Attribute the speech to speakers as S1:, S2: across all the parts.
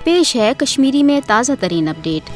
S1: پیش ہے کشمیری میں تازہ ترین اپڈیٹ۔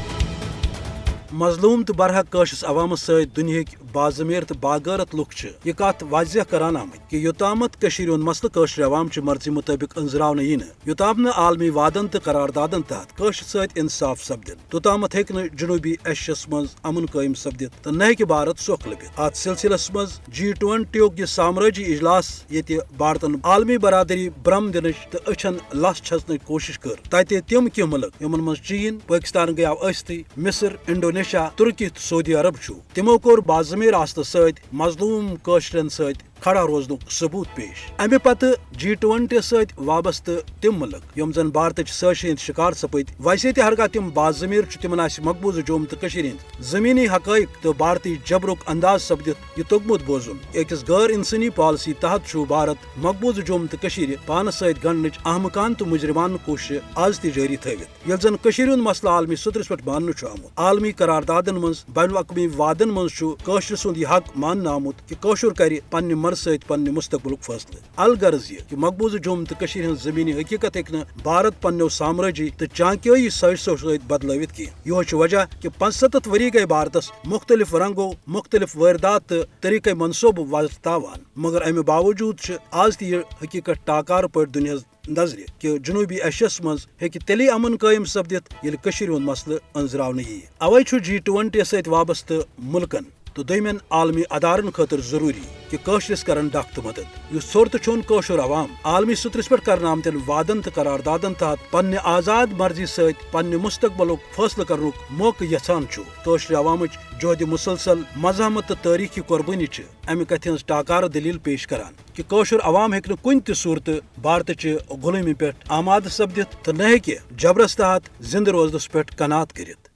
S2: مظلوم تو برحق قشس عوامس ست دنہک باضمیر تو باغیرت لک یہ کت واضح کران آمت کہ یوتامت کشیر ہند مسئلہ قشر عوام مرضی مطابق انزراؤن یوتام عالمی وعدن تو قراردادن تحت قشر ست انصاف سپدن توتامت ہیک جنوبی ایشیاس مز امن قائم سپدت تو نہ ہیکہ بھارت سوکھ لبت۔ ات سلسلس مز G20 یہ سامراجی اجلاس یت بھارتن عالمی برادری برم دنچ تو اچھن لس چھسن کوشش کر تتہ تم کی ملک یمن مز چین پاکستان گیا ٲسۍتھٕے مصر انڈونیشیا ترکی تو سعودی عرب تمو کور باضمیر آسنہ ست مظلوم قشرن ست کھڑا روزنک ثبوت پیش۔ امہ پتہ G20 ست وابستہ تم ملک یم زن بھارتچ سازشی ہند شکار سپد ویسے تہ ہرگاہ تم باضمیر تمن مقبوضہ جوم تو ہند زمینی حقائق تو بھارتی جبرک انداز سپدت یہ توگمت بوزن اکس غیر انسانی پالسی تحت بھارت مقبوضہ جوم تو پانس ست گنڈنچ احمقان تو مجرمان کوشش آز تہ جاری تھوت یل زن ہند مسئلہ عالمی سطرس پہ ماننہ آمت۔ عالمی قراردادن مز بین الاقوامی وعدن مز قشر سند یہ حق ماننہ آمت کہ قشر کر پنہ مرض ست پنہ مستقبل فیصلہ الغرض یہ کہ مقبوضہ جوم تو ہند زمینی حقیقت ہیکہ بھارت پنو سامراجی تو چانکیائی سازشو ست بدلوت کی۔ یہ وجہ کہ 75 وری گئی بھارتس مختلف رنگو مختلف واردات تو طریقہ منصوبہ ورتاوان مگر امہ باوجود آز تہ یہ حقیقت ٹاکار پہ دنیا نظر کہ جنوبی ایشیاس مز ہیکہ تیلی امن قائم سپدت یل کشیر ہند مسئلہ انزراؤن اوے G20 ست وابستہ ملکن تو دویمین عالمی ادارن خاطر ضروری کہ قشرس کرن ڈاک تو مدد اس ژور تو چون قشر عوام عالمی سطرس پہ کرنے آمتن وعدن تو قراردادن تحت پنہ آزاد مرضی ست پنہ مستقبلک فیصلہ کرنک موقع یژھان قشر عوامچ جہد مسلسل مزاحمت تو تاریخی قربانی امہ کتھ ہز ٹاکار دلیل پیش کران کہ قشر عوام ہیکہ کن تہ صورت بھارت غلامی پہ آماد سپدت تو نہ ہیکہ جبرس تحت زندہ روزنس پہ قناعت کرت۔